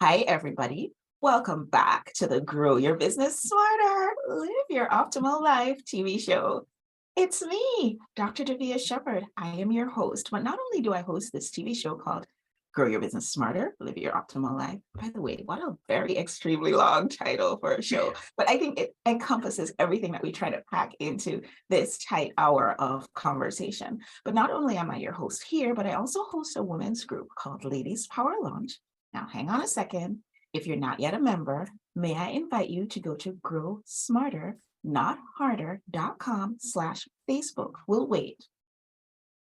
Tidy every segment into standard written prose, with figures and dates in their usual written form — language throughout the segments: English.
Hi, everybody. Welcome back to the Grow Your Business Smarter, Live Your Optimal Life TV show. It's me, Dr. Davia Shepherd. I am your host, but not only do I host this TV show called Grow Your Business Smarter, Live Your Optimal Life. By the way, what a very extremely long title for a show, but I think it encompasses everything that we try to pack into this tight hour of conversation. But not only am I your host here, but I also host a women's group called Ladies Power Launch. Now, hang on a second. If you're not yet a member, may I invite you to go to growsmarternotharder.com/Facebook. We'll wait.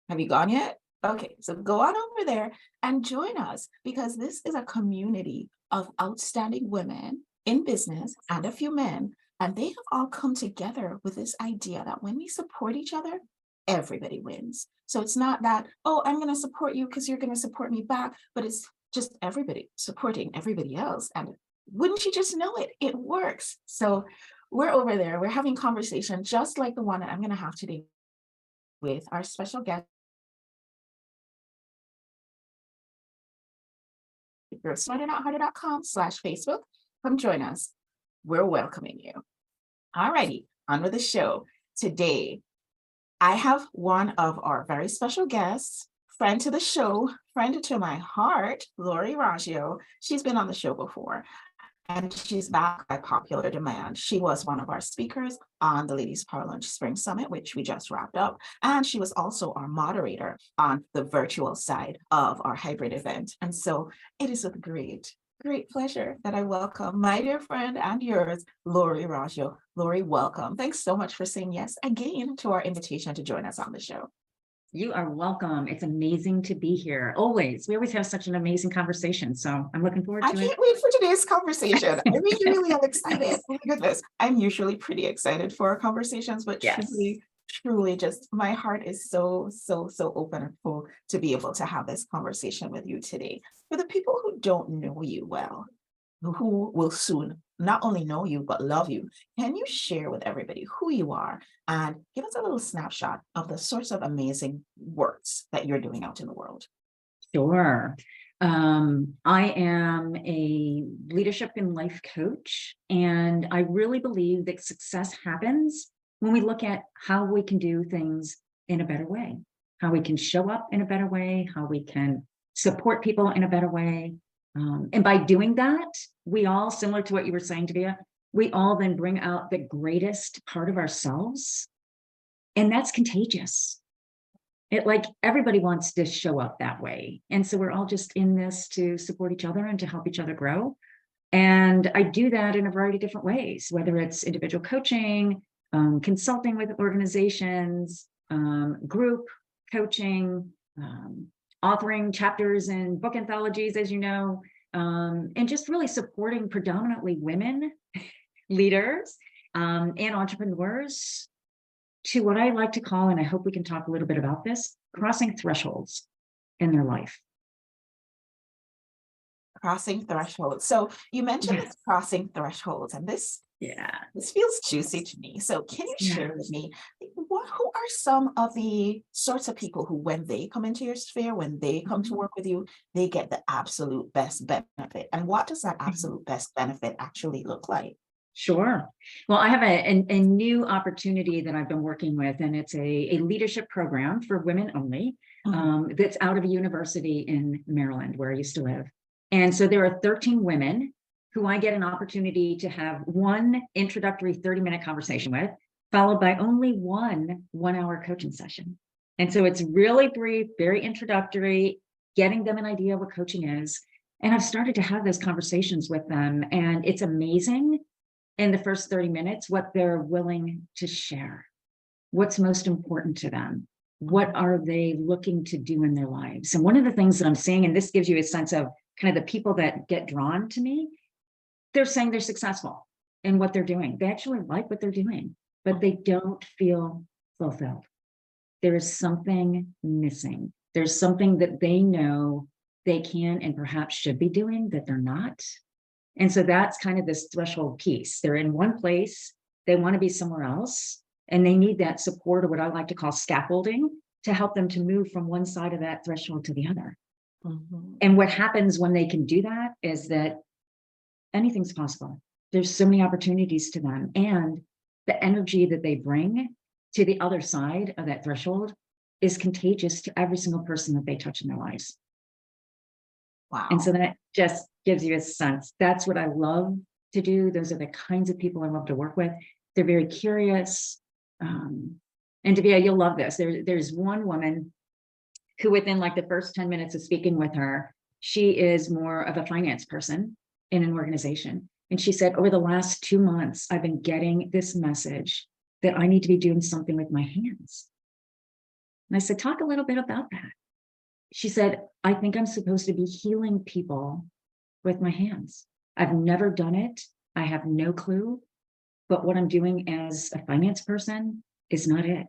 Have you gone yet? Okay, so go on over there and join us because this is a community of outstanding women in business and a few men, and they have all come together with this idea that when we support each other, everybody wins. So it's not that, oh, I'm going to support you because you're going to support me back, but it's just everybody supporting everybody else. And wouldn't you just know it? It works. So we're over there. We're having conversation just like the one that I'm going to have today with our special guest. growsmarternotharder.com/Facebook. Come join us. We're welcoming you. All righty, on with the show. Today, I have one of our very special guests, friend to the show, friend to my heart, Lori Raggio. She's been on the show before, and she's back by popular demand. She was one of our speakers on the Ladies Power Lunch Spring Summit, which we just wrapped up. And she was also our moderator on the virtual side of our hybrid event. And so it is with great pleasure that I welcome my dear friend and yours, Lori Raggio. Lori, welcome. Thanks so much for saying yes again to our invitation to join us on the show. You are welcome. It's amazing to be here. Always. We always have such an amazing conversation. So I'm looking forward to it. I can't wait for today's conversation. I really am excited. Oh my goodness. I'm usually pretty excited for our conversations, but Yes. truly just my heart is so open and full to be able to have this conversation with you today. For the people who don't know you well, who will soon not only know you, but love you, can you share with everybody who you are and give us a little snapshot of the sorts of amazing works that you're doing out in the world? Sure. I am a leadership and life coach, and I really believe that success happens when we look at how we can do things in a better way, how we can show up in a better way, how we can support people in a better way. And by doing that, we all, similar to what you were saying, Davia, we all then bring out the greatest part of ourselves. And that's contagious. It like everybody wants to show up that way. And so we're all just in this to support each other and to help each other grow. And I do that in a variety of different ways, whether it's individual coaching, consulting with organizations, group coaching, authoring chapters in book anthologies, as you know, and just really supporting predominantly women leaders and entrepreneurs to what I like to call, and I hope we can talk a little bit about this, crossing thresholds in their life. Crossing thresholds. So you mentioned Yes. it's crossing thresholds, and this feels juicy to me. So can you share with me who are some of the sorts of people who, when they come into your sphere, when they come to work with you, they get the absolute best benefit? And what does that absolute best benefit actually look like? Sure. Well, I have a new opportunity that I've been working with, and it's a leadership program for women only that's out of a university in Maryland, where I used to live. And so there are 13 women who I get an opportunity to have one introductory 30-minute conversation with, followed by only one 1-hour coaching session. And so it's really brief, very introductory, getting them an idea what coaching is. And I've started to have those conversations with them, and it's amazing in the first 30 minutes what they're willing to share, what's most important to them, what are they looking to do in their lives. And one of the things that I'm seeing, and this gives you a sense of kind of the people that get drawn to me, they're saying they're successful in what they're doing. They actually like what they're doing, but they don't feel fulfilled. There is something missing. There's something that they know they can and perhaps should be doing that they're not. And so that's kind of this threshold piece. They're in one place, they want to be somewhere else, and they need that support, or what I like to call scaffolding, to help them to move from one side of that threshold to the other. Mhm. And what happens when they can do that is that anything's possible. There's so many opportunities to them. And the energy that they bring to the other side of that threshold is contagious to every single person that they touch in their lives. And so Wow. that just gives you a sense. That's what I love to do. Those are the kinds of people I love to work with. They're very curious. And Davia, you'll love this. There's one woman who within like the first 10 minutes of speaking with her, she is more of a finance person in an organization. And she said, over the last 2 months, I've been getting this message that I need to be doing something with my hands. And I said, talk a little bit about that. She said, I think I'm supposed to be healing people with my hands. I've never done it. I have no clue. But what I'm doing as a finance person is not it.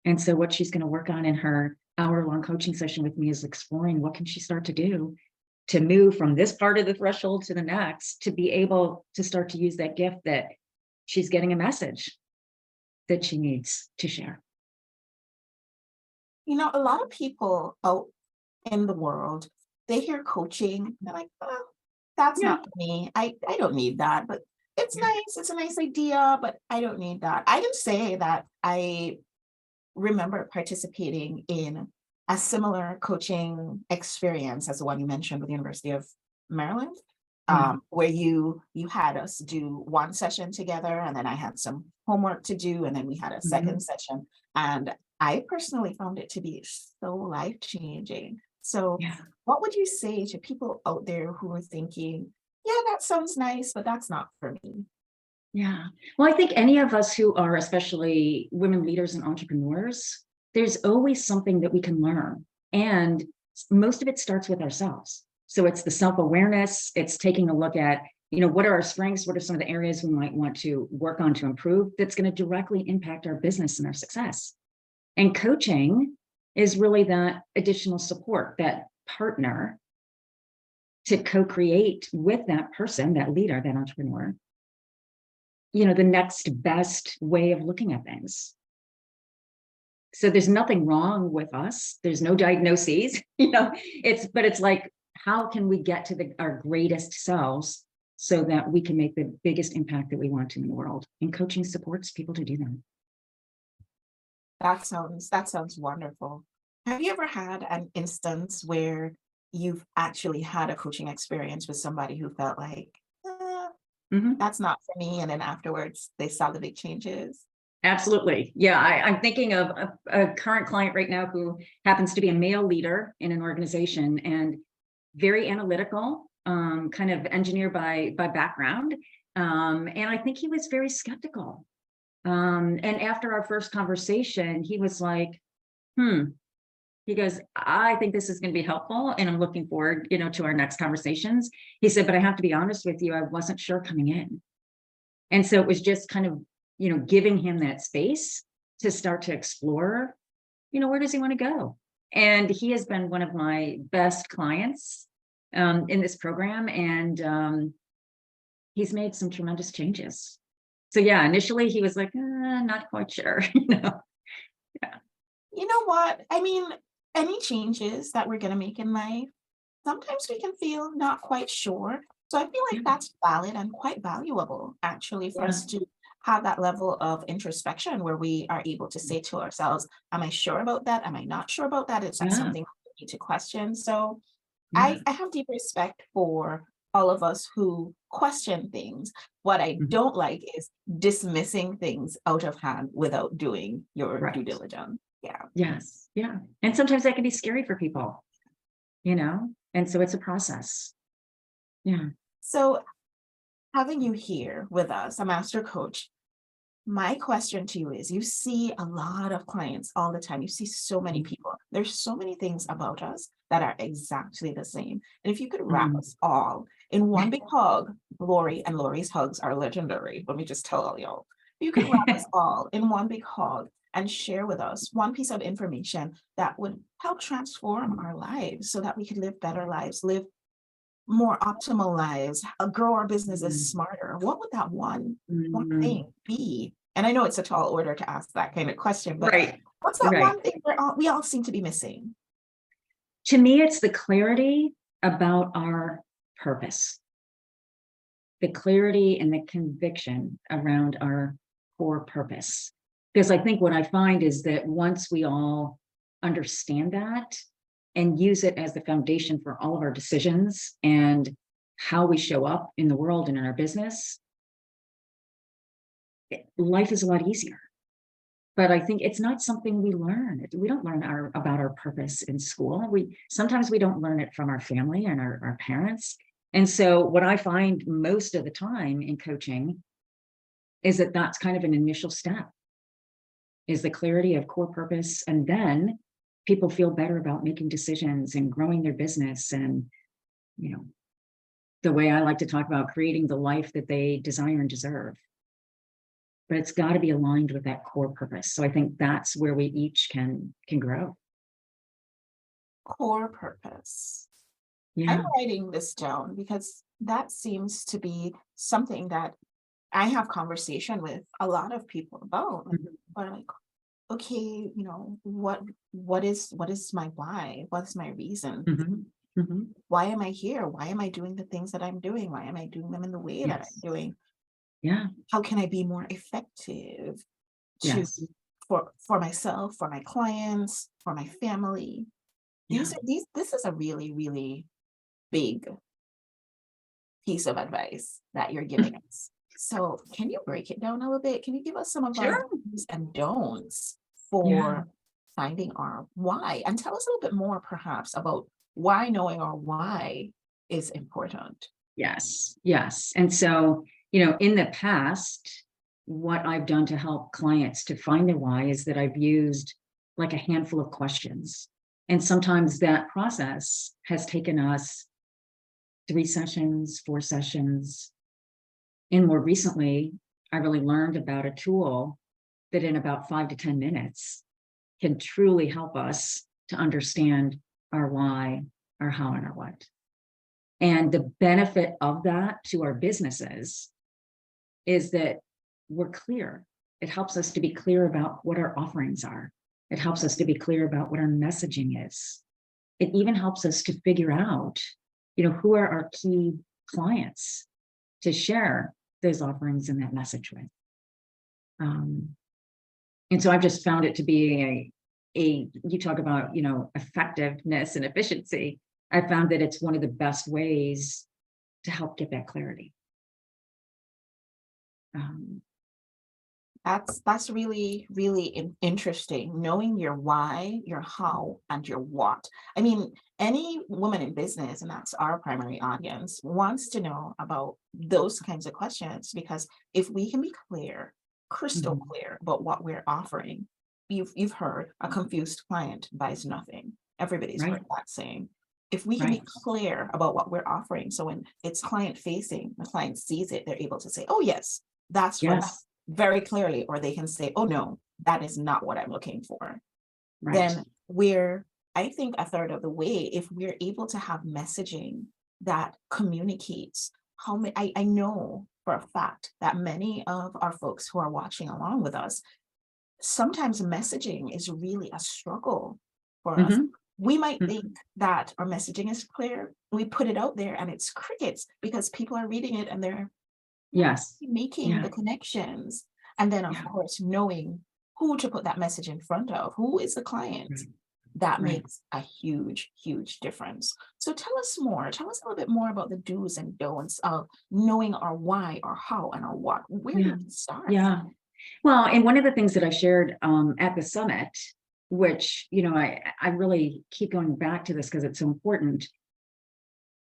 And so what she's going to work on in her hour-long coaching session with me is exploring what can she start to do to move from this part of the threshold to the next, to be able to start to use that gift that she's getting a message that she needs to share. A lot of people out in the world, they hear coaching, they're like, oh, that's Yeah. not for me. I don't need that, but it's Yeah. nice. It's a nice idea, but I don't need that. I can say that I remember participating in a similar coaching experience as the one you mentioned with the University of Maryland, Yeah. where you had us do one session together, and then I had some homework to do, and then we had a second Mhm. session. And I personally found it to be so life changing. So, Yeah. what would you say to people out there who are thinking, yeah, that sounds nice, but that's not for me? Yeah. Well, I think any of us who are, especially women leaders and entrepreneurs, there's always something that we can learn. And most of it starts with ourselves. So it's the self-awareness, it's taking a look at, what are our strengths? What are some of the areas we might want to work on to improve that's going to directly impact our business and our success? And coaching is really that additional support, that partner to co-create with that person, that leader, that entrepreneur, the next best way of looking at things. So there's nothing wrong with us. There's no diagnoses, it's like, how can we get to our greatest selves so that we can make the biggest impact that we want to in the world? And coaching supports people to do that. That sounds wonderful. Have you ever had an instance where you've actually had a coaching experience with somebody who felt like, Mhm. that's not for me, and then afterwards they saw the big changes? Absolutely. Yeah, I'm thinking of a current client right now who happens to be a male leader in an organization and very analytical, kind of engineer by background. And I think he was very skeptical. And after our first conversation, he was like, he goes, I think this is going to be helpful. And I'm looking forward, to our next conversations. He said, but I have to be honest with you, I wasn't sure coming in. And so it was just kind of, giving him that space to start to explore, where does he want to go? And he has been one of my best clients in this program. And he's made some tremendous changes. So yeah, initially he was like, not quite sure, Yeah. You know what? I mean, any changes that we're going to make in life, sometimes we can feel not quite sure. So I feel like Yeah. that's valid and quite valuable, actually, for Yeah. us to have that level of introspection where we are able to say to ourselves, am I sure about that? Am I not sure about that? Is that Yeah. something we need to question? So Yeah. I have deep respect for all of us who question things. What I Mhm. don't like is dismissing things out of hand without doing your due Right. diligence. Yeah. Yes. Yeah. And sometimes that can be scary for people, and so it's a process. Yeah. So having you here with us, a master coach, my question to you is, you see a lot of clients all the time. You see so many people. There's so many things about us that are exactly the same. And if you could wrap Mhm. us all in one big hug, Lori, and Lori's hugs are legendary. Let me just tell all y'all. If you could wrap us all in one big hug and share with us one piece of information that would help transform our lives so that we could live better lives, live more optimal lives, grow our businesses Mhm. smarter, what would that one Mhm. thing be? And I know it's a tall order to ask that kind of question, but Right. what's that Right. one thing we all seem to be missing? To me, it's the clarity about our purpose, the clarity and the conviction around our core purpose. Because I think what I find is that once we all understand that and use it as the foundation for all of our decisions and how we show up in the world and in our business, life is a lot easier. But I think it's not something we learn. We don't learn about our purpose in school. Sometimes we don't learn it from our family and our parents. And so what I find most of the time in coaching is that that's kind of an initial step, is the clarity of core purpose. And then people feel better about making decisions and growing their business. And, you know, the way I like to talk about creating the life that they desire and deserve. But it's got to be aligned with that core purpose. So I think that's where we each can grow. Core purpose. Yeah. I'm writing this down because that seems to be something that I have conversation with a lot of people about. But like, okay, you know, what is my why? What's my reason? Why am I here? Why am I doing the things that I'm doing? Why am I doing them in the way that I'm doing? Yeah. How can I be more effective Yes. for myself, for my clients, for my family? Yeah. This is a really, really big piece of advice that you're giving us. So can you break it down a little bit? Can you give us some of our Sure. do's and don'ts Yeah. for finding our why? And tell us a little bit more perhaps about why knowing our why is important. Yes. Yes. And so, you know, in the past, what I've done to help clients to find their why is that I've used like a handful of questions. And sometimes that process has taken us 3 sessions, 4 sessions. And more recently, I really learned about a tool that in about 5 to 10 minutes can truly help us to understand our why, our how, and our what. And the benefit of that to our businesses is that we're clear. It helps us to be clear about what our offerings are. It helps us to be clear about what our messaging is. It even helps us to figure out, you know, who are our key clients to share those offerings and that message with. And so I've just found it to be you talk about, you know, effectiveness and efficiency. I found that it's one of the best ways to help get that clarity. That's really, really interesting. Knowing your why, your how, and your what. I mean, any woman in business, and that's our primary audience, wants to know about those kinds of questions, because if we can be clear, crystal clear about what we're offering, you've heard a confused client buys nothing. Everybody's heard that saying. If we can be clear about what we're offering, so when it's client facing, the client sees it, they're able to say, oh yes, that's for that, very clearly, or they can say, oh no, that is not what I'm looking for. Then we're, I think, a third of the way if we're able to have messaging that communicates how many. I know for a fact that many of our folks who are watching along with us, sometimes messaging is really a struggle for us. We might think that our messaging is clear. We put it out there and it's crickets because people are reading it and they're making the connections. And then, of course, knowing who to put that message in front of, who is the client, that makes a huge, huge difference. So tell us more. Tell us a little bit more about the do's and don'ts of knowing our why, our how, and our what. Where do we start? Yeah. Well, and one of the things that I shared at the summit, which, you know, I really keep going back to this because it's so important,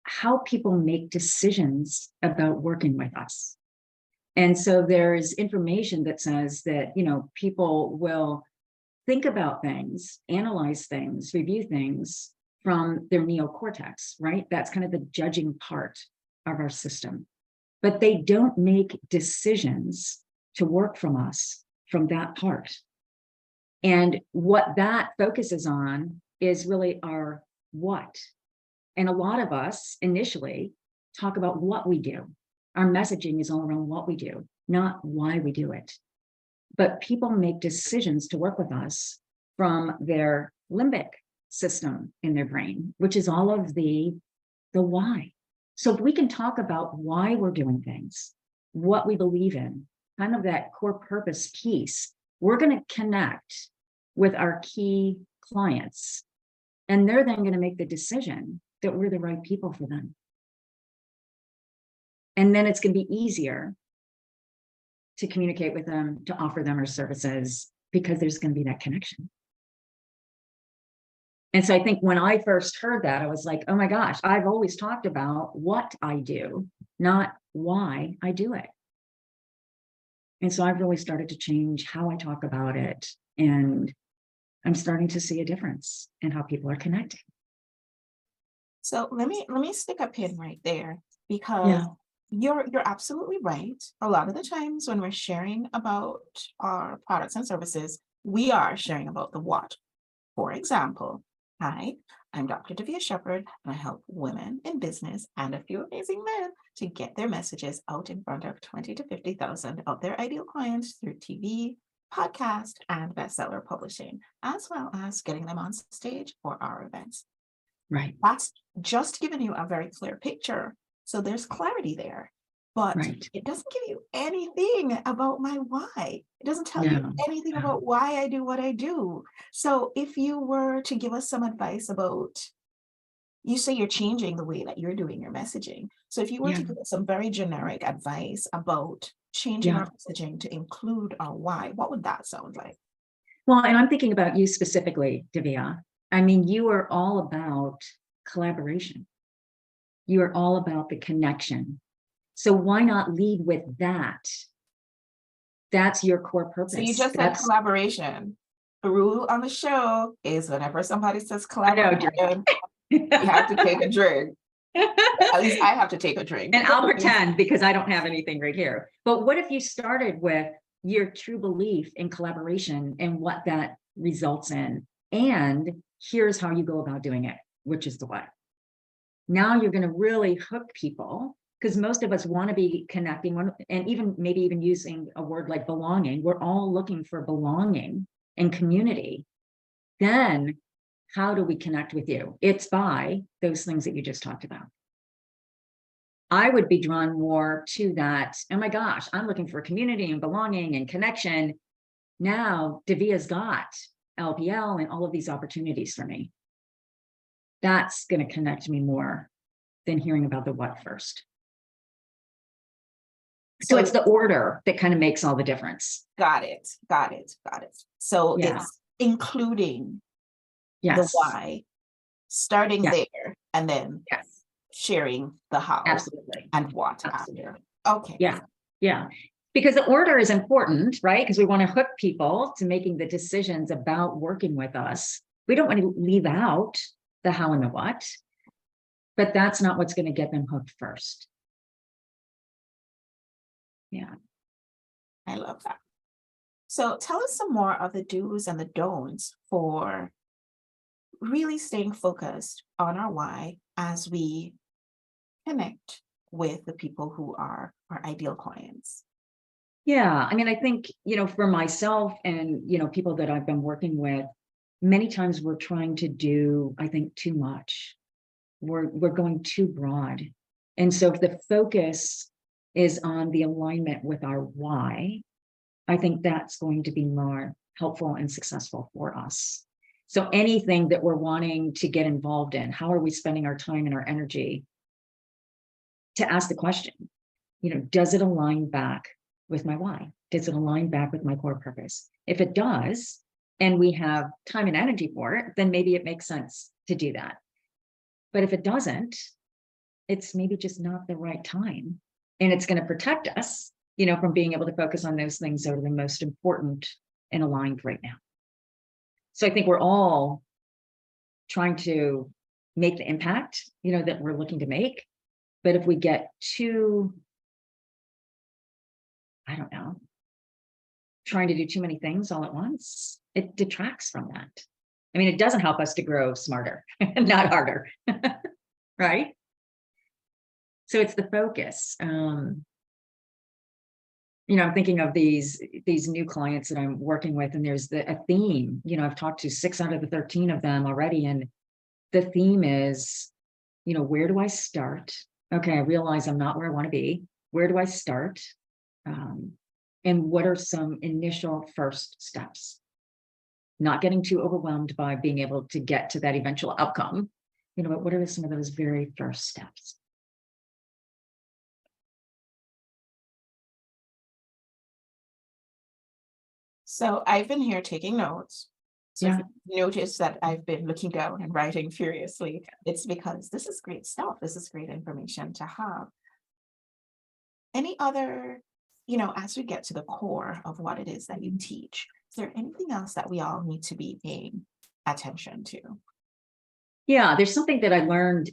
how people make decisions about working with us. And so there's information that says that, you know, people will think about things, analyze things, review things from their neocortex, right? That's kind of the judging part of our system. But they don't make decisions to work from us from that part. And what that focuses on is really our what. And a lot of us initially talk about what we do. Our messaging is all around what we do, not why we do it. But people make decisions to work with us from their limbic system in their brain, which is all of the why. So if we can talk about why we're doing things, what we believe in, kind of that core purpose piece, we're going to connect with our key clients. And they're then going to make the decision that we're the right people for them. And then it's going to be easier to communicate with them, to offer them our services, because there's going to be that connection. And so I think when I first heard that, I was like, oh my gosh, I've always talked about what I do, not why I do it. And so I've really started to change how I talk about it. And I'm starting to see a difference in how people are connecting. So let me stick a pin right there, because you're absolutely right. A lot of the times when we're sharing about our products and services, we are sharing about the what. For example, hi, I'm Dr. Davia Shepherd, and I help women in business and a few amazing men to get their messages out in front of 20 to 50,000 of their ideal clients through TV, podcast, and bestseller publishing, as well as getting them on stage for our events. Right. That's just giving you a very clear picture. So there's clarity there, but it doesn't give you anything about my why. It doesn't tell you anything about why I do what I do. So if you were to give us some advice about, you say you're changing the way that you're doing your messaging. So if you were to give us some very generic advice about changing our messaging to include our why, what would that sound like? Well, and I'm thinking about you specifically, Davia. I mean, you are all about collaboration. You are all about the connection. So why not lead with that? That's your core purpose. So you just said collaboration. The rule on the show is whenever somebody says collaboration, you have to take a drink. At least I have to take a drink. And I'll pretend, because I don't have anything right here. But what if you started with your true belief in collaboration and what that results in? And here's how you go about doing it, which is the what. Now you're going to really hook people, because most of us want to be connecting, and even maybe even using a word like belonging. We're all looking for belonging and community. Then how do we connect with you? It's by those things that you just talked about. I would be drawn more to that. Oh my gosh, I'm looking for community and belonging and connection. Now Davia's got LPL and all of these opportunities for me. That's going to connect me more than hearing about the what first. So it's the order that kind of makes all the difference. Got it. So it's including the why, starting there, and then sharing the how and what after. Okay. Yeah. Because the order is important, right? Because we want to hook people to making the decisions about working with us. We don't want to leave out the how and the what, but that's not what's going to get them hooked first. Yeah. I love that. So tell us some more of the do's and the don'ts for really staying focused on our why as we connect with the people who are our ideal clients. Yeah. I mean, I think, for myself and, people that I've been working with, many times we're trying to do, I think, too much. We're going too broad. And so if the focus is on the alignment with our why, I think that's going to be more helpful and successful for us. So anything that we're wanting to get involved in, how are we spending our time and our energy? To ask the question, does it align back with my why? Does it align back with my core purpose? If it does, and we have time and energy for it, then maybe it makes sense to do that. But if it doesn't, it's maybe just not the right time. And it's going to protect us, from being able to focus on those things that are the most important and aligned right now. So I think we're all trying to make the impact, that we're looking to make. But if we get too, I don't know, trying to do too many things all at once, it detracts from that. I mean, it doesn't help us to grow smarter, not harder, right? So it's the focus. I'm thinking of these new clients that I'm working with, and there's a theme. I've talked to 6 out of the 13 of them already, and the theme is, where do I start? Okay, I realize I'm not where I want to be. Where do I start? And what are some initial first steps? Not getting too overwhelmed by being able to get to that eventual outcome, but what are some of those very first steps? So I've been here taking notes. So if Yeah. you notice that I've been looking down and writing furiously, it's because this is great stuff. This is great information to have. Any other, as we get to the core of what it is that you teach, is there anything else that we all need to be paying attention to? Yeah, there's something that I learned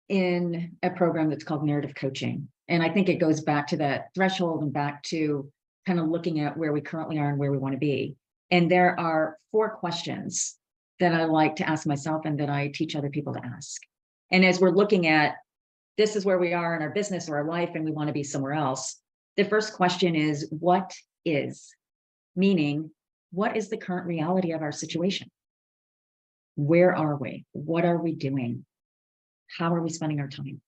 in a program that's called narrative coaching. And I think it goes back to that threshold and back to kind of looking at where we currently are and where we want to be. And there are 4 questions that I like to ask myself and that I teach other people to ask. And as we're looking at this is where we are in our business or our life and we want to be somewhere else, the first question is, what is? Meaning, what is the current reality of our situation? Where are we? What are we doing? How are we spending our time?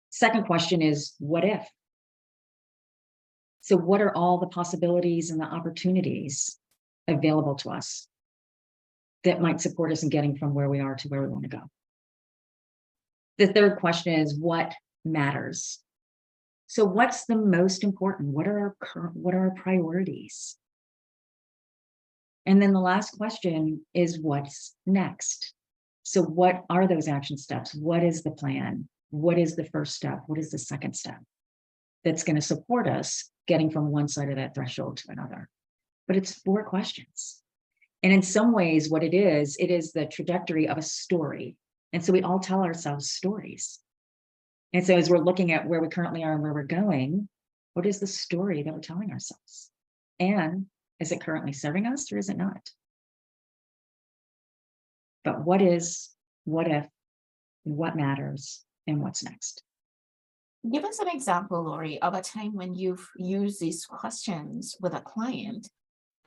Second question is, what if? So what are all the possibilities and the opportunities available to us that might support us in getting from where we are to where we want to go? The third question is, what matters? So what's the most important? What are our priorities? And then the last question is, what's next? So what are those action steps? What is the plan? What is the first step? What is the second step that's going to support us getting from one side of that threshold to another? But it's 4 questions. And in some ways, what it is the trajectory of a story. And so we all tell ourselves stories. And so as we're looking at where we currently are and where we're going, what is the story that we're telling ourselves? And is it currently serving us or is it not? But what is, what if, what matters, and what's next? Give us an example, Lori, of a time when you've used these questions with a client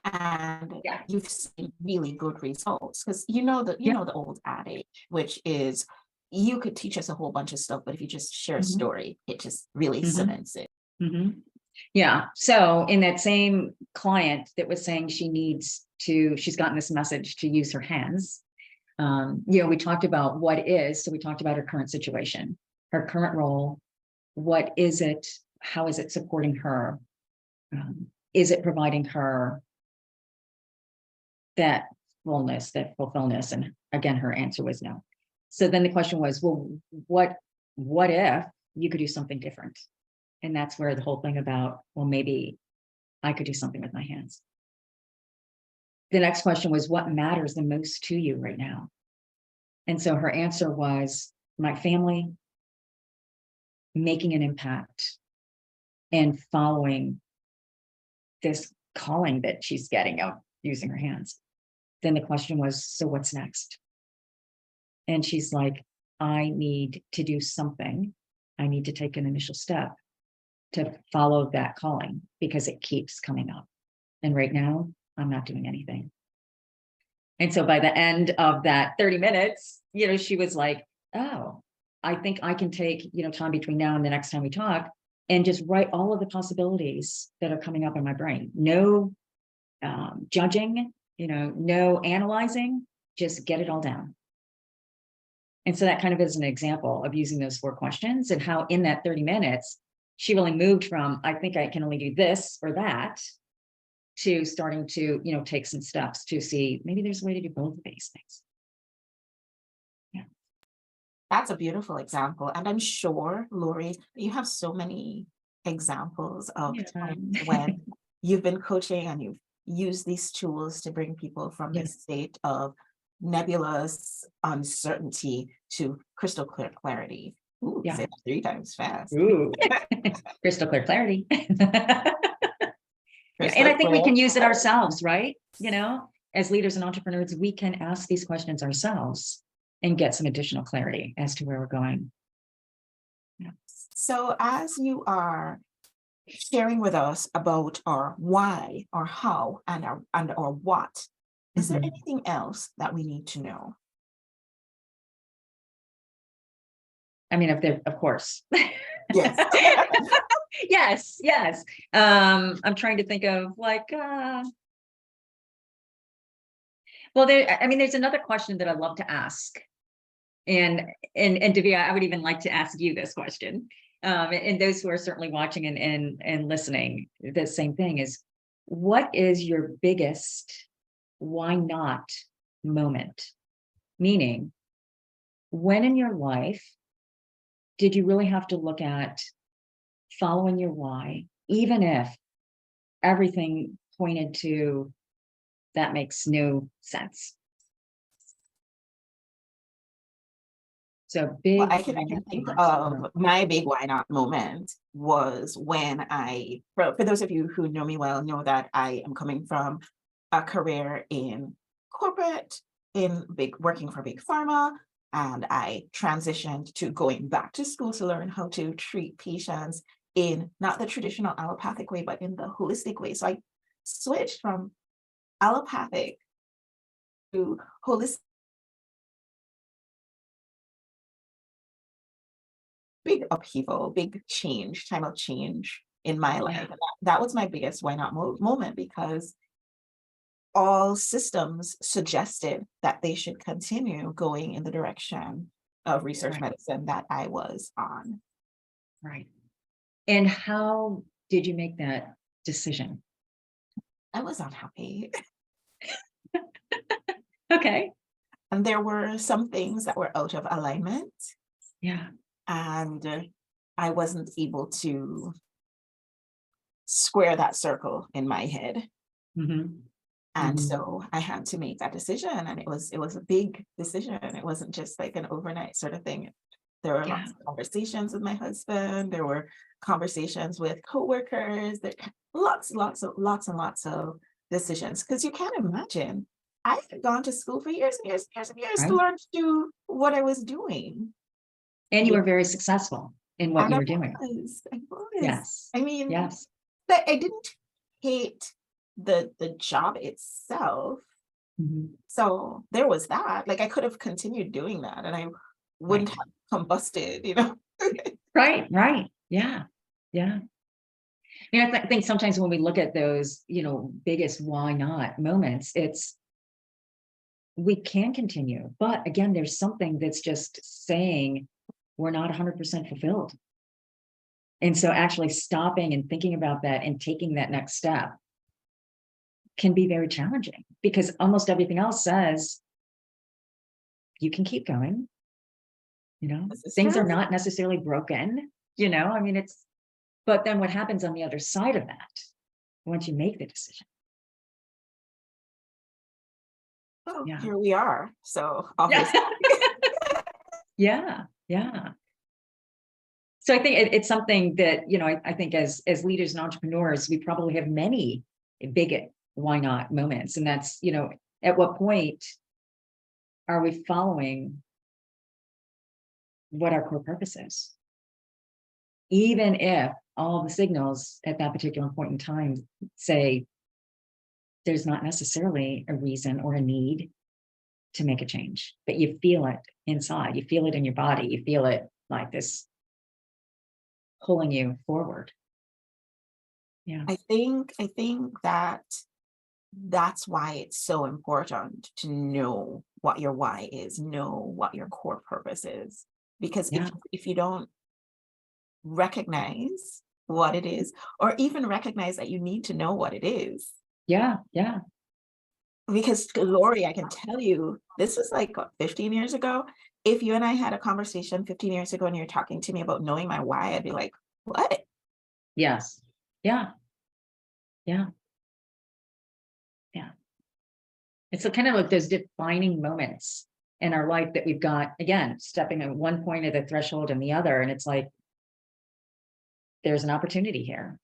and you've seen really good results. Because you know the old adage, which is you could teach us a whole bunch of stuff, but if you just share a story, it just really cements it. Yeah. So in that same client that was saying she's gotten this message to use her hands. We talked about what is, so we talked about her current situation, her current role. What is it? How is it supporting her? Is it providing her that fullness, that fulfillment? And again, her answer was no. So then the question was, well, what if you could do something different? And that's where the whole thing about, well, maybe I could do something with my hands. The next question was, what matters the most to you right now? And so her answer was, my family, making an impact, and following this calling that she's getting out using her hands. Then the question was, so what's next? And she's like, I need to do something. I need to take an initial step to follow that calling because it keeps coming up. And right now, I'm not doing anything. And so by the end of that 30 minutes, she was like, oh, I think I can take, time between now and the next time we talk and just write all of the possibilities that are coming up in my brain. No judging, no analyzing, just get it all down. And so that kind of is an example of using those 4 questions and how in that 30 minutes, she really moved from, I think I can only do this or that, to starting to, take some steps to see maybe there's a way to do both of these things. Yeah. That's a beautiful example. And I'm sure, Lori, you have so many examples of times when you've been coaching and you've used these tools to bring people from this state of nebulous uncertainty to crystal clear clarity. Ooh, say that 3 times fast. Ooh. Crystal clear clarity. Crystal and I think clear. we can use it ourselves, right? As leaders and entrepreneurs, we can ask these questions ourselves and get some additional clarity as to where we're going. So as you are sharing with us about our why, our how, and our what. Is there Mhm. anything else that we need to know? I mean, if there, of course. Yes. Yes, yes. I'm trying to think of like, well, I mean, there's another question that I'd love to ask. And and Davia, I would even like to ask you this question. And those who are certainly watching and listening, the same thing is, what is your biggest why not moment? Meaning, when in your life did you really have to look at following your why, even if everything pointed to that makes no sense? So Well, big I can think moments. of my big why not moment was when for those of you who know me well, know that I am coming from a career in corporate, in big working for big pharma, and I transitioned to going back to school to learn how to treat patients in not the traditional allopathic way, but in the holistic way. So I switched from allopathic to holistic. Big upheaval, big change, time of change in my life. Yeah, And that was my biggest why not moment because all systems suggested that they should continue going in the direction of research right, medicine that I was on. right. And how did you make that decision? I was unhappy. Okay. And there were some things that were out of alignment, Yeah. and I wasn't able to square that circle in my head. Mhm. And Mhm. so I had to make that decision, and it was a big decision. It wasn't just like an overnight sort of thing. There were Yeah. lots of conversations with my husband. There were conversations with coworkers. There lots and lots of decisions. Because you can't imagine, I had gone to school for years and years and years and years to Right. learn to do what I was doing. And you Yeah, were very successful in what and you I were doing. was, I was. Yes. I mean, Yes. but I didn't hate the job itself. Mhm. So there was that. Like I could have continued doing that and I wouldn't Right. have combusted. Right. Right. Yeah. Yeah. You know, I think sometimes when we look at those, biggest why not moments, it's we can continue. But again, there's something that's just saying we're not 100% fulfilled. And so actually stopping and thinking about that and taking that next step can be very challenging because almost everything else says you can keep going, This is things are true. not necessarily broken, I mean, but then what happens on the other side of that, once you make the decision? Oh, Yeah. here we are. So Yeah. obviously, Yeah. Yeah. So I think it's something that, I think as leaders and entrepreneurs, we probably have many big why not moments. And that's, at what point are we following what our core purpose is? Even if all the signals at that particular point in time say there's not necessarily a reason or a need to make a change, but you feel it inside, you feel it in your body, you feel it like this pulling you forward. Yeah. I think that that's why it's so important to know what your why is, know what your core purpose is. Because if Yeah. if you don't recognize what it is, or even recognize that you need to know what it is, Yeah. Yeah. because Lori, I can tell you, this was like what, 15 years ago. If you and I had a conversation 15 years ago and you're talking to me about knowing my why, I'd be like, what? Yes. Yeah. Yeah. Yeah. It's kind of like those defining moments in our life that we've got, again, stepping at one point of the threshold and the other. And it's like, there's an opportunity here.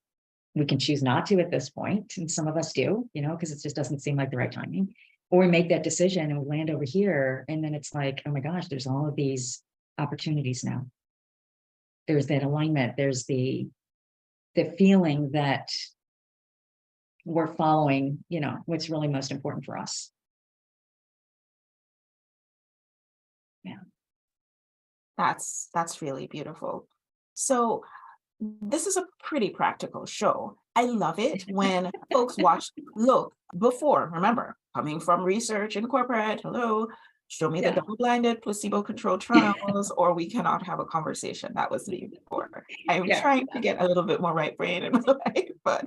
We can choose not to at this point, and some of us do, because it just doesn't seem like the right timing. Or we make that decision and we land over here, and then it's like, oh my gosh, there's all of these opportunities now. There's that alignment. There's the feeling that we're following, what's really most important for us. Yeah. That's really beautiful. So this is a pretty practical show. I love it when folks watch, look, before, remember, coming from research in corporate, hello, show me the Yeah. double-blinded placebo-controlled trials, or we cannot have a conversation. That was me before. I'm Yeah. trying to get a little bit more right brain in my life, but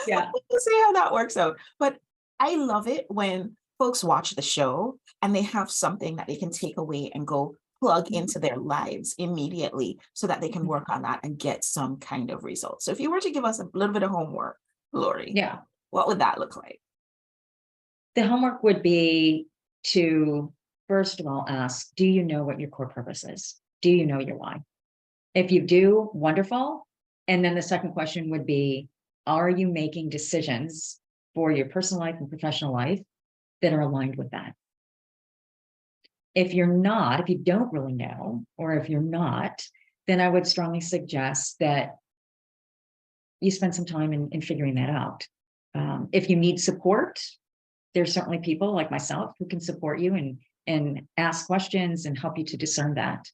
Yeah. we'll see how that works out. But I love it when folks watch the show and they have something that they can take away and go plug into their lives immediately so that they can work on that and get some kind of results. So if you were to give us a little bit of homework, Lori, Yeah. what would that look like? The homework would be to, first of all, ask, do you know what your core purpose is? Do you know your why? If you do, wonderful. And then the second question would be, are you making decisions for your personal life and professional life that are aligned with that? If you're not, if you don't really know, or if you're not, then I would strongly suggest that you spend some time in figuring that out. If you need support, there's certainly people like myself who can support you and ask questions and help you to discern that.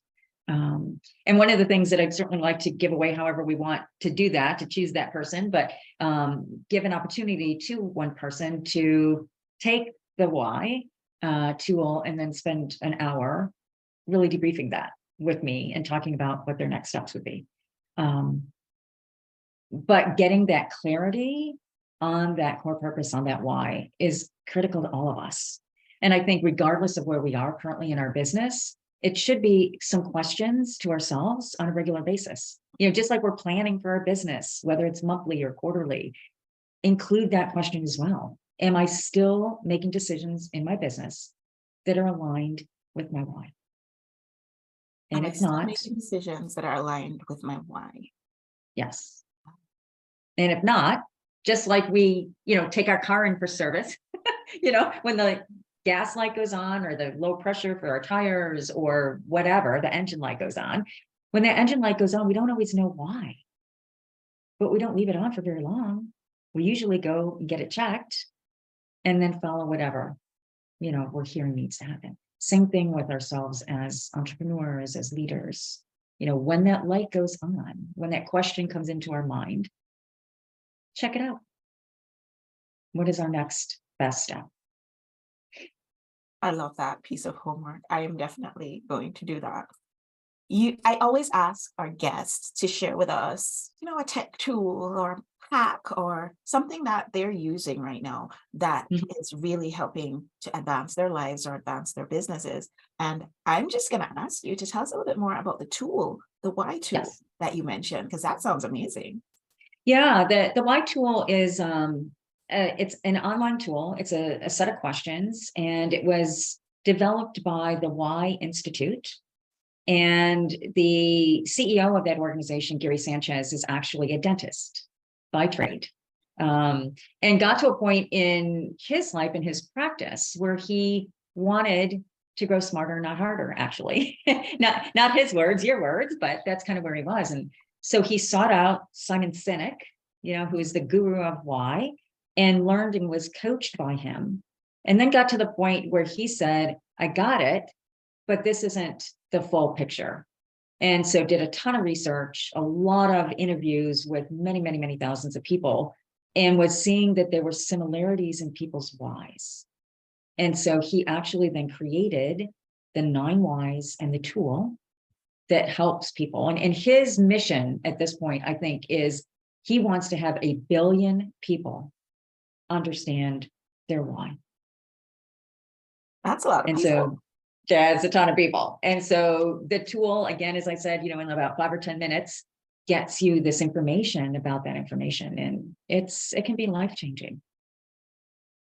And one of the things that I'd certainly like to give away, however we want to do that, to choose that person, but give an opportunity to one person to take the why tool and then spend an hour really debriefing that with me and talking about what their next steps would be. But getting that clarity on that core purpose, on that why, is critical to all of us. And I think regardless of where we are currently in our business, it should be some questions to ourselves on a regular basis. Just like we're planning for our business, whether it's monthly or quarterly, include that question as well. Am I still making decisions in my business that are aligned with my why? And Am I if still not, making decisions that are aligned with my why? yes. And if not, just like we, take our car in for service, when the gas light goes on or the low pressure for our tires or whatever, the engine light goes on. When that engine light goes on, we don't always know why, but we don't leave it on for very long. We usually go and get it checked and then follow whatever, we're hearing needs to happen. Same thing with ourselves as entrepreneurs, as leaders. When that light goes on, when that question comes into our mind, check it out. What is our next best step? I love that piece of homework. I am definitely going to do that. I always ask our guests to share with us, a tech tool or hack or something that they're using right now that is really helping to advance their lives or advance their businesses. And I'm just going to ask you to tell us a little bit more about the tool, the why tool that you mentioned, because that sounds amazing. Yeah, the why tool is it's an online tool. It's a set of questions, and it was developed by the Why Institute. And the CEO of that organization, Gary Sanchez, is actually a dentist by trade, and got to a point in his life, in his practice, where he wanted to grow smarter, not harder, actually. not his words, your words, but that's kind of where he was. And so he sought out Simon Sinek, who is the guru of why, and learned and was coached by him. And then got to the point where he said, I got it, but this isn't the full picture. And so did a ton of research, a lot of interviews with many, many, many thousands of people, and was seeing that there were similarities in people's whys. And so he actually then created the 9 whys and the tool that helps people. And his mission at this point, I think, is he wants to have 1 billion people understand their why. That's a lot of And people. so that's a ton of people. And so the tool, again, as I said, in about 5 or 10 minutes, gets you this information about that information. And it can be life-changing.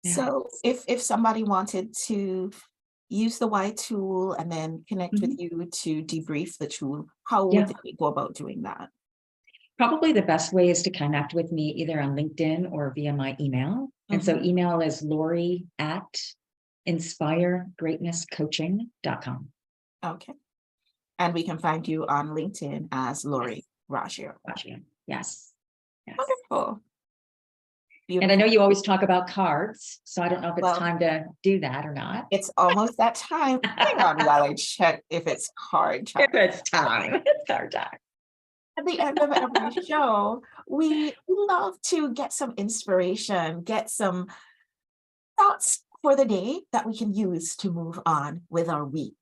Yeah. So if somebody wanted to use the why tool and then connect with you to debrief the tool, how would they go about doing that? Probably the best way is to connect with me either on LinkedIn or via my email. And so email is lori@inspiregreatnesscoaching.com. Okay. And we can find you on LinkedIn as Lori Raggio. Yes. Yes. Wonderful. And I know Beautiful. you always talk about cards, so I don't know if it's Well, time to do that or not. it's almost that time. Hang on while I check if it's card time. If it's time, it's our time. At the end of every show, we love to get some inspiration, get some thoughts for the day that we can use to move on with our week.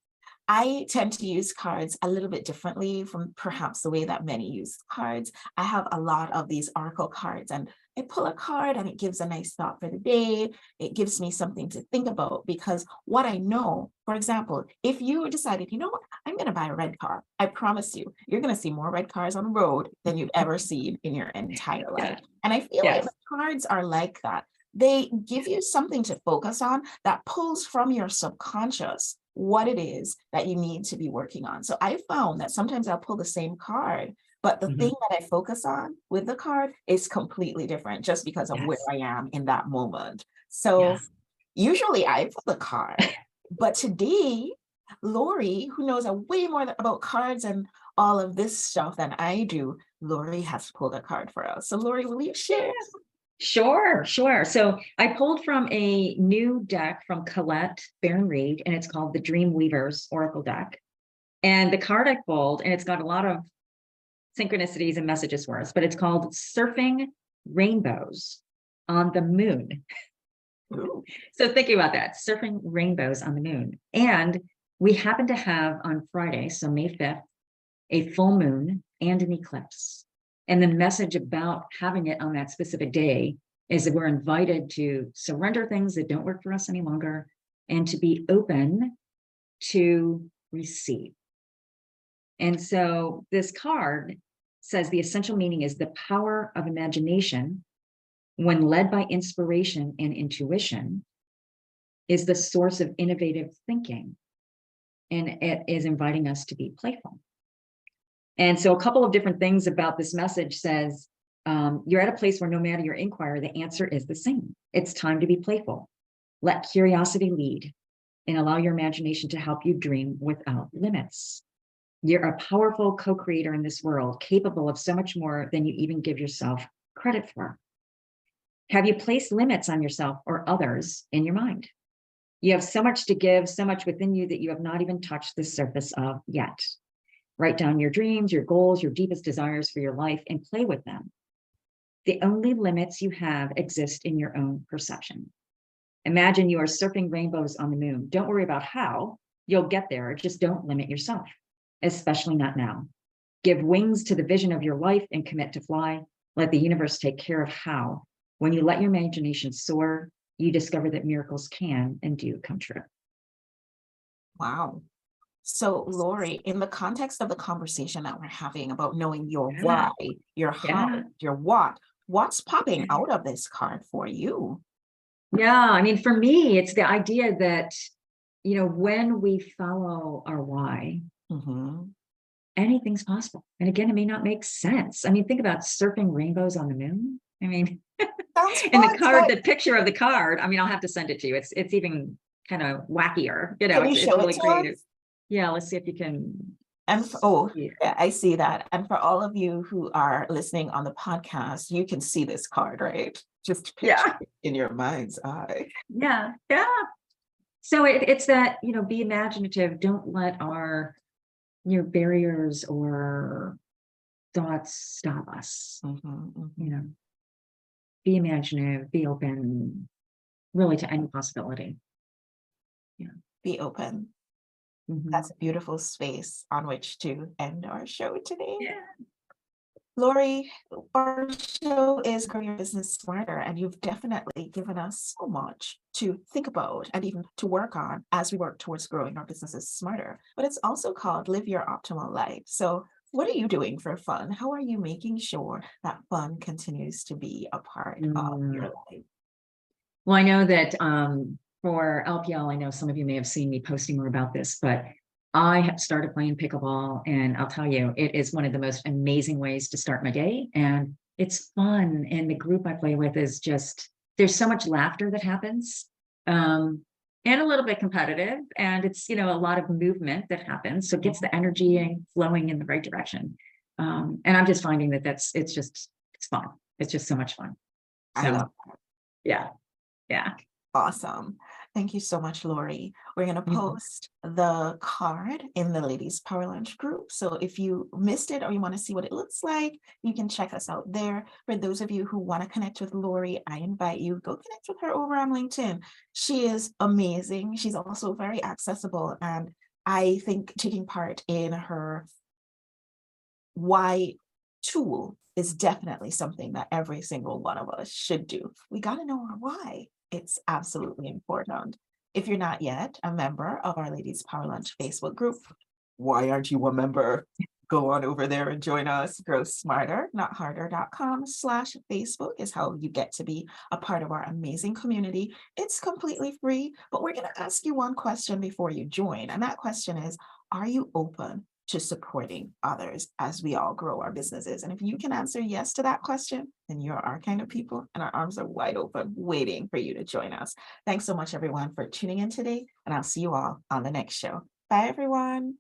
I tend to use cards a little bit differently from perhaps the way that many use cards. I have a lot of these oracle cards, and I pull a card and it gives a nice thought for the day. It gives me something to think about because what I know, for example, if you decided, you know what, I'm going to buy a red car, I promise you, you're going to see more red cars on the road than you've ever seen in your entire life. Yeah. And I feel like Yes. the cards are like that. They give you something to focus on that pulls from your subconscious what it is that you need to be working on. So I found that sometimes I'll pull the same card, but the thing that I focus on with the card is completely different just because of where Yes. I am in that moment. So Yes. usually I pull the card, but today, Lori, who knows a way more about cards and all of this stuff than I do, Lori has pulled a card for us. So Lori, will you share? Sure, sure. So I pulled from a new deck from Colette Baron Reed, and it's called the Dream Weavers Oracle deck. And the card I pulled, and it's got a lot of synchronicities and messages for us, but it's called Surfing Rainbows on the Moon. Ooh. So thinking about that, surfing rainbows on the moon. And we happen to have on Friday, so May 5th, a full moon and an eclipse. And the message about having it on that specific day is that we're invited to surrender things that don't work for us any longer and to be open to receive. And so this card says the essential meaning is the power of imagination when led by inspiration and intuition is the source of innovative thinking. And it is inviting us to be playful. And so a couple of different things about this message says, you're at a place where no matter your inquiry, the answer is the same. It's time to be playful. Let curiosity lead and allow your imagination to help you dream without limits. You're a powerful co-creator in this world, capable of so much more than you even give yourself credit for. Have you placed limits on yourself or others in your mind? You have so much to give, so much within you that you have not even touched the surface of yet. Write down your dreams, your goals, your deepest desires for your life, and play with them. The only limits you have exist in your own perception. Imagine you are surfing rainbows on the moon. Don't worry about how you'll get there. Just don't limit yourself, especially not now. Give wings to the vision of your life and commit to fly. Let the universe take care of how. When you let your imagination soar, you discover that miracles can and do come true. Wow. So, Lori, in the context of the conversation that we're having about knowing your Yeah. why, your how, Yeah. your what's popping out of this card for you? Yeah, I mean, for me, it's the idea that, when we follow our why, anything's possible. And again, it may not make sense. I mean, think about surfing rainbows on the moon. I mean, That's and the fun. card, So the picture of the card, I mean, I'll have to send it to you. It's even kind of wackier, can you it's show it really to creative. us? Yeah, let's see if you can. And Yeah. yeah, I see that. And for all of you who are listening on the podcast, you can see this card, right? Just picture it in your mind's eye. Yeah. So it's that, be imaginative. Don't let your barriers or thoughts stop us. Be imaginative, be open, really to any possibility. Be open. That's a beautiful space on which to end our show today. Yeah. Lori, our show is Grow Your Business Smarter, and you've definitely given us so much to think about and even to work on as we work towards growing our businesses smarter. But it's also called Live Your Optimal Life. So what are you doing for fun? How are you making sure that fun continues to be a part of your life? Well, I know that for LPL, I know some of you may have seen me posting more about this, but I have started playing pickleball, and I'll tell you, it is one of the most amazing ways to start my day. And it's fun. And the group I play with is just, there's so much laughter that happens, and a little bit competitive. And it's, a lot of movement that happens. So it gets the energy and flowing in the right direction. And I'm just finding that it's fun. it's just so much fun. I So love yeah, yeah. Awesome. Thank you so much, Lori. We're going to Mhm. post the card in the Ladies Power Lunch group. So if you missed it or you want to see what it looks like, you can check us out there. For those of you who want to connect with Lori, I invite you, go connect with her over on LinkedIn. She is amazing. She's also very accessible. And I think taking part in her why tool is definitely something that every single one of us should do. We got to know our why. It's absolutely important. If you're not yet a member of our Ladies Power Lunch Facebook group, why aren't you a member? Go on over there and join us. Grow smarter, not harder.com/Facebook is how you get to be a part of our amazing community. It's completely free, but we're going to ask you one question before you join. And that question is, are you open to supporting others as we all grow our businesses? And if you can answer yes to that question, then you're our kind of people, and our arms are wide open, waiting for you to join us. Thanks so much, everyone, for tuning in today, and I'll see you all on the next show. Bye, everyone.